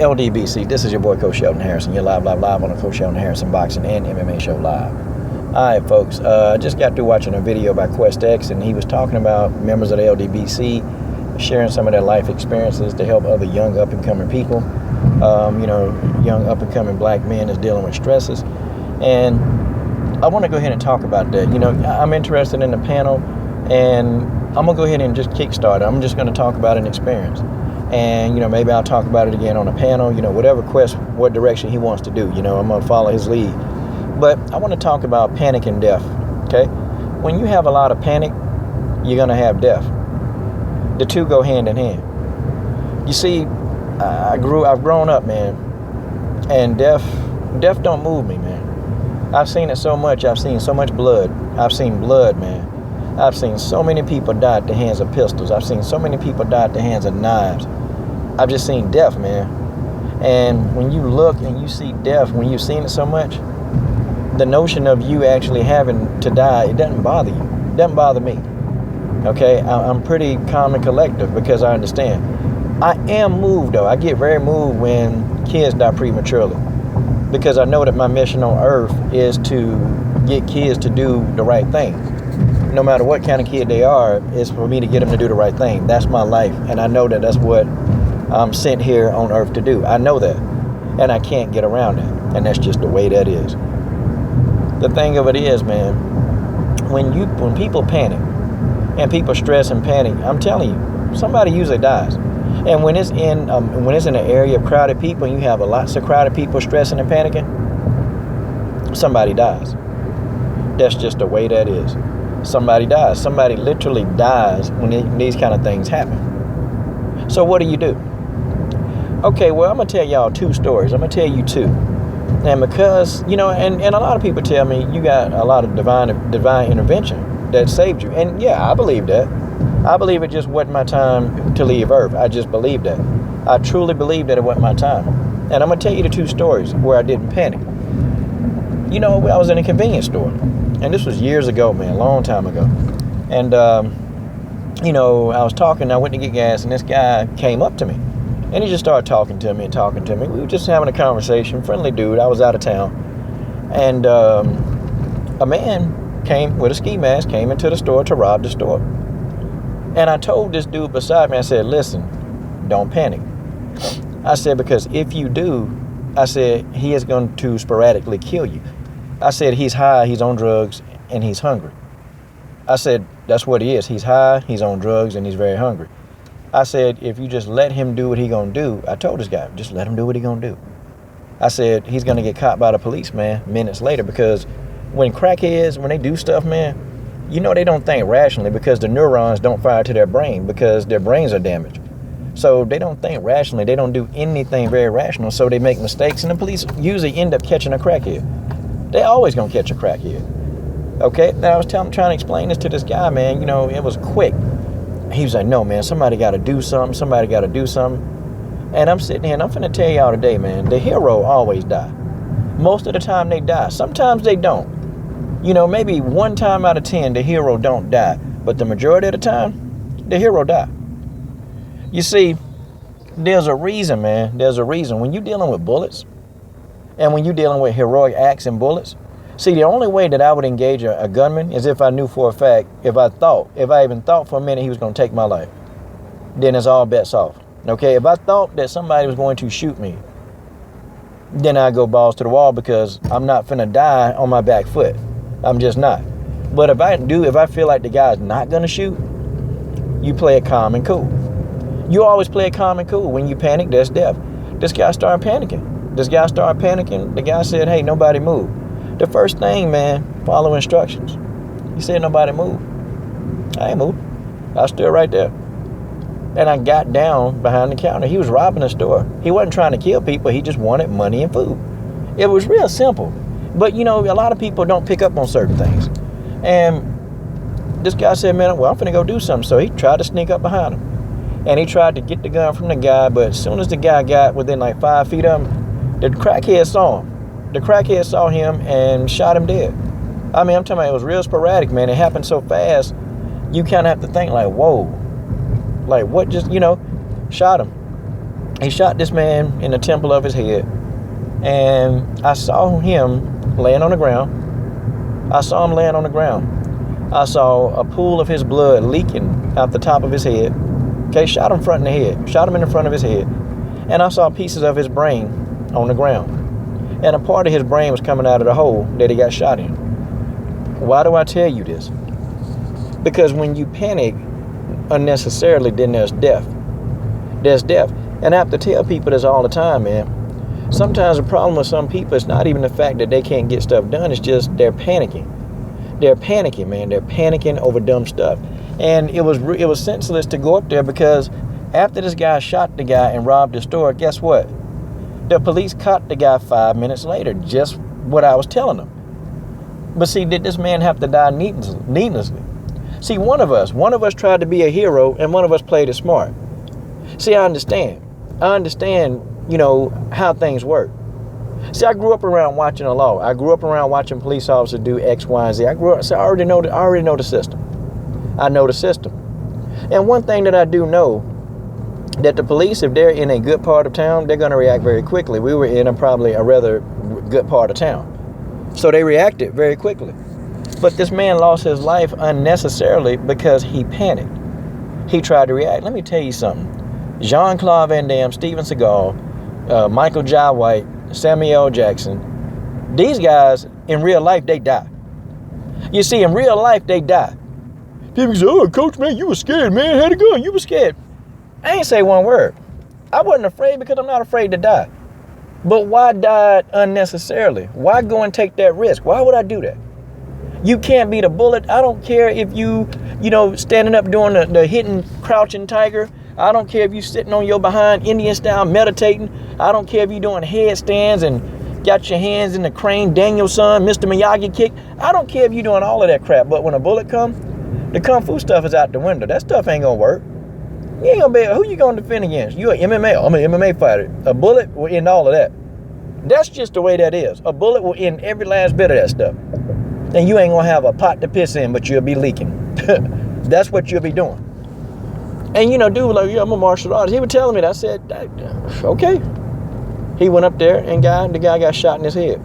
LDBC, this is your boy Coach Shelton Harrison. You're live on the Coach Shelton Harrison Boxing and MMA Show Live. Alright folks, I just got through watching a video by QuestX, and he was talking about members of the LDBC sharing some of their life experiences to help other young up-and-coming people, young up-and-coming black men that's dealing with stresses. And I want to go ahead and talk about that. I'm interested in the panel, and I'm going to go ahead and just kickstart it. I'm just going to talk about an experience. And, maybe I'll talk about it again on a panel, what direction he wants to do. I'm going to follow his lead. But I want to talk about panic and death, okay? When you have a lot of panic, you're going to have death. The two go hand in hand. You see, I've grown up, man, and death don't move me, man. I've seen it so much. I've seen so much blood. I've seen blood, man. I've seen so many people die at the hands of pistols. I've seen so many people die at the hands of knives. I've just seen death, man. And when you look and you see death, when you've seen it so much, the notion of you actually having to die, it doesn't bother you. It doesn't bother me. Okay? I'm pretty calm and collective because I understand. I am moved, though. I get very moved when kids die prematurely, because I know that my mission on earth is to get kids to do the right thing. No matter what kind of kid they are, it's for me to get them to do the right thing. That's my life, and I know that that's what I'm sent here on earth to do. I know that, and I can't get around that, and that's just the way that is. The thing of it is, man, when people panic and people stress and panic, I'm telling you, somebody usually dies. And when it's in an area of crowded people and you have lots of crowded people stressing and panicking, somebody dies. That's just the way that is. Somebody dies. Somebody literally dies when these kind of things happen. So what do you do? Okay, well, I'm going to tell y'all two stories. I'm going to tell you two. And because, and a lot of people tell me you got a lot of divine intervention that saved you. And yeah, I believe that. I believe it just wasn't my time to leave Earth. I just believe that. I truly believe that it wasn't my time. And I'm going to tell you the two stories where I didn't panic. I was in a convenience store. And this was years ago, man, a long time ago. And, I was talking, I went to get gas, and this guy came up to me. And he just started talking to me. We were just having a conversation, friendly dude. I was out of town. And a man came with a ski mask, came into the store to rob the store. And I told this dude beside me, I said, listen, don't panic. I said, because if you do, I said, he is going to sporadically kill you. I said, he's high, he's on drugs, and he's hungry. I said, that's what he is. He's high, he's on drugs, and he's very hungry. I said, if you just let him do what he gonna do, I told this guy, just let him do what he gonna do. I said, he's gonna get caught by the police, man, minutes later, because when crackheads, when they do stuff, man, they don't think rationally, because the neurons don't fire to their brain because their brains are damaged. So they don't think rationally. They don't do anything very rational, so they make mistakes, and the police usually end up catching a crackhead. They always gonna catch a crackhead. Okay, now I was trying to explain this to this guy, man, it was quick. He was like, no, man, somebody got to do something. And I'm sitting here, and I'm finna tell y'all today, man, the hero always die. Most of the time they die. Sometimes they don't. Maybe one time out of 10, the hero don't die. But the majority of the time, the hero die. You see, there's a reason, man. There's a reason. When you're dealing with bullets, and when you're dealing with heroic acts and bullets, see, the only way that I would engage a gunman is if I knew for a fact, if I even thought for a minute he was going to take my life, then it's all bets off. Okay, if I thought that somebody was going to shoot me, then I go balls to the wall, because I'm not finna die on my back foot. I'm just not. But if I feel like the guy's not going to shoot, you play it calm and cool. You always play it calm and cool. When you panic, there's death. This guy started panicking. The guy said, hey, nobody move. The first thing, man, follow instructions. He said nobody move. I ain't moved. I stood right there. And I got down behind the counter. He was robbing the store. He wasn't trying to kill people. He just wanted money and food. It was real simple. But, a lot of people don't pick up on certain things. And this guy said, man, well, I'm finna go do something. So he tried to sneak up behind him. And he tried to get the gun from the guy. But as soon as the guy got within like 5 feet of him, the crackhead saw him. The crackhead saw him and shot him dead. I mean, I'm talking about, it was real sporadic, man. It happened so fast, you kind of have to think like, whoa, like what just, shot him. He shot this man in the temple of his head. And I saw him laying on the ground. I saw him laying on the ground. I saw a pool of his blood leaking out the top of his head. Okay, shot him front in the head. Shot him in the front of his head. And I saw pieces of his brain on the ground. And a part of his brain was coming out of the hole that he got shot in. Why do I tell you this? Because when you panic unnecessarily, then there's death. There's death. And I have to tell people this all the time, man. Sometimes the problem with some people is not even the fact that they can't get stuff done. It's just they're panicking. They're panicking, man. They're panicking over dumb stuff. And it was senseless to go up there because after this guy shot the guy and robbed the store, guess what? The police caught the guy 5 minutes later. Just what I was telling them. But see, did this man have to die needlessly? See, one of us tried to be a hero and one of us played it smart. See, I understand, how things work. See, I grew up around watching the law. I grew up around watching police officers do X, Y, and Z. I already know the system. I know the system. And one thing that I do know, that the police, if they're in a good part of town, they're going to react very quickly. We were in probably a rather good part of town. So they reacted very quickly. But this man lost his life unnecessarily because he panicked. He tried to react. Let me tell you something. Jean-Claude Van Damme, Steven Seagal, Michael Jai White, Samuel L. Jackson, these guys, in real life, they die. You see, in real life, they die. People say, oh, Coach, man, you were scared, man. Had a gun. You were scared. I ain't say one word. I wasn't afraid because I'm not afraid to die. But why die unnecessarily? Why go and take that risk? Why would I do that? You can't beat a bullet. I don't care if you standing up doing the hidden crouching tiger. I don't care if you sitting on your behind Indian style meditating. I don't care if you doing headstands and got your hands in the crane Daniel-san, Mr. Miyagi kick. I don't care if you doing all of that crap. But when a bullet comes, the kung fu stuff is out the window. That stuff ain't gonna work. You ain't gonna be, who you gonna defend against? You an MMA, I'm an MMA fighter. A bullet will end all of that. That's just the way that is. A bullet will end every last bit of that stuff. And you ain't gonna have a pot to piss in, but you'll be leaking. That's what you'll be doing. And dude was like, yeah, I'm a martial artist. He was telling me that. I said, okay. He went up there and the guy got shot in his head.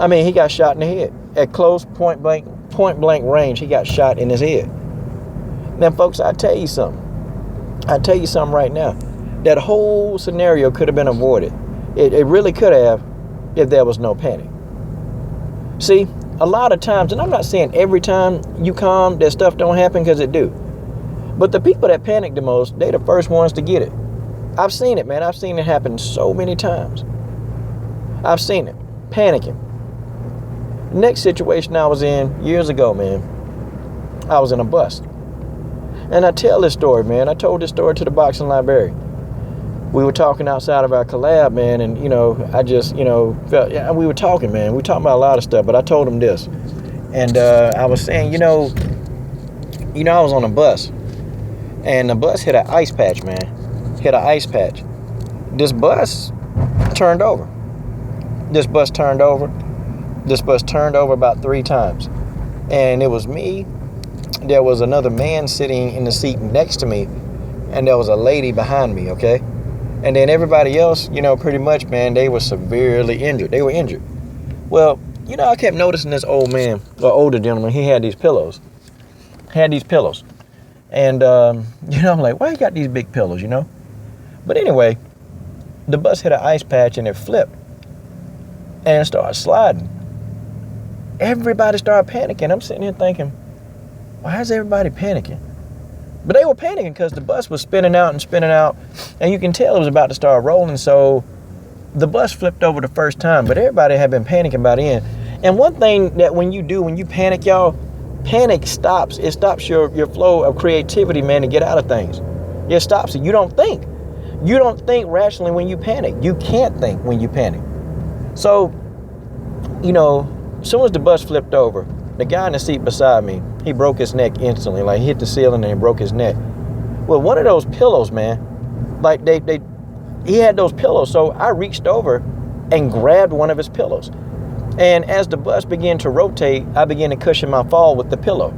I mean, he got shot in the head. At close point blank range, he got shot in his head. Now, folks, I tell you something right now. That whole scenario could have been avoided. It really could have if there was no panic. See, a lot of times, and I'm not saying every time you calm that stuff don't happen, because it do. But the people that panic the most, they the first ones to get it. I've seen it, man. I've seen it happen so many times. I've seen it. Panicking. Next situation I was in years ago, man. I was in a bus. And I tell this story, man. I told this story to the boxing librarian. We were talking outside of our collab, man, and I just, felt, yeah, we were talking, man. We were talking about a lot of stuff, but I told him this. And I was saying, I was on a bus, and the bus hit an ice patch, man. Hit an ice patch. This bus turned over. This bus turned over about 3 times. And it was me. There was another man sitting in the seat next to me, and there was a lady behind me, okay? And then everybody else, pretty much, man, they were severely injured. They were injured. Well, I kept noticing this old man, or older gentleman, he had these pillows. And, I'm like, why you got these big pillows, But anyway, the bus hit an ice patch and it flipped. And it started sliding. Everybody started panicking. I'm sitting here thinking, why is everybody panicking? But they were panicking because the bus was spinning out, and you can tell it was about to start rolling. So the bus flipped over the first time, but everybody had been panicking by then. And one thing that when you panic, y'all, panic stops. It stops your flow of creativity, man, to get out of things. It stops it. You don't think. You don't think rationally when you panic. You can't think when you panic. So, as soon as the bus flipped over, the guy in the seat beside me, he broke his neck instantly. Like, he hit the ceiling and he broke his neck. Well, one of those pillows, man, like he had those pillows. So I reached over and grabbed one of his pillows. And as the bus began to rotate, I began to cushion my fall with the pillow.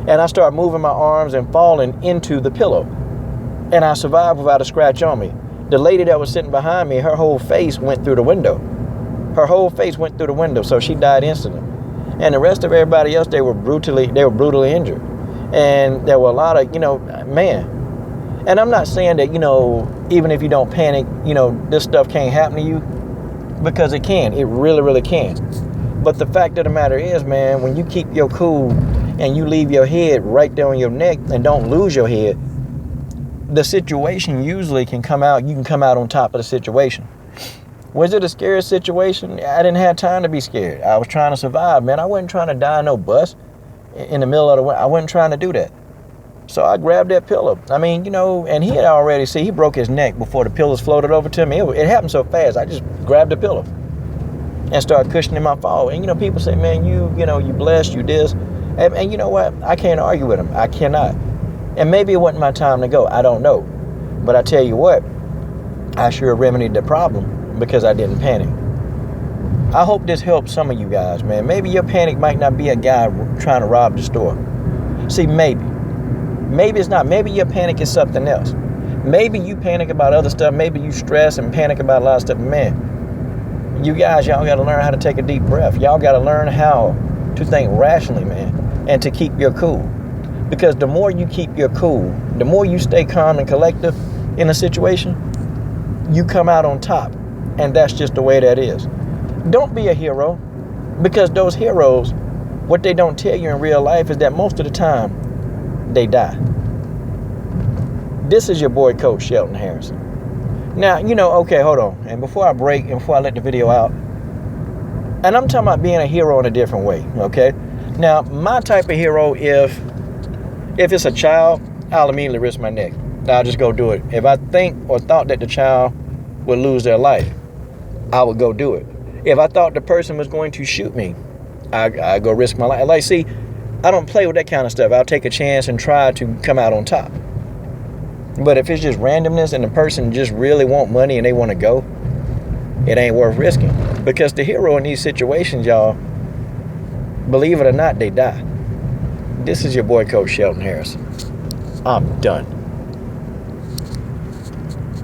And I started moving my arms and falling into the pillow. And I survived without a scratch on me. The lady that was sitting behind me, her whole face went through the window. Her whole face went through the window, so she died instantly. And the rest of everybody else, they were brutally injured. And there were a lot of, man. And I'm not saying that, even if you don't panic, this stuff can't happen to you, because it can. It really, really can. But the fact of the matter is, man, when you keep your cool and you leave your head right there on your neck and don't lose your head, the situation usually can come out. You can come out on top of the situation. Was it a scary situation? I didn't have time to be scared. I was trying to survive, man. I wasn't trying to die in no bus in the middle of the winter. I wasn't trying to do that. So I grabbed that pillow. I mean, and he had already, he broke his neck before the pillows floated over to me. It happened so fast. I just grabbed the pillow and started cushioning my fall. And, people say, man, you blessed, you this. And you know what? I can't argue with him. I cannot. And maybe it wasn't my time to go. I don't know. But I tell you what, I sure remedied the problem because I didn't panic. I hope this helps some of you guys, man. Maybe your panic might not be a guy trying to rob the store. See, maybe it's not. Maybe your panic is something else. Maybe you panic about other stuff. Maybe you stress and panic about a lot of stuff. Man, you guys, y'all got to learn how to take a deep breath. Y'all got to learn how to think rationally, man, and to keep your cool. Because the more you keep your cool, the more you stay calm and collective in a situation, you come out on top. And that's just the way that is. Don't be a hero, because those heroes, what they don't tell you in real life is that most of the time, they die. This is your boy, Coach Shelton Harrison. Now, okay, hold on. And before I break and before I let the video out, and I'm talking about being a hero in a different way, okay? Now, my type of hero, if it's a child, I'll immediately risk my neck. I'll just go do it. If I think or thought that the child would lose their life, I would go do it. If I thought the person was going to shoot me, I go risk my life. Like, see, I don't play with that kind of stuff. I'll take a chance and try to come out on top. But if it's just randomness and the person just really want money and they want to go, it ain't worth risking. Because the hero in these situations, y'all, believe it or not, they die. This is your boy, Coach Shelton Harrison. I'm done.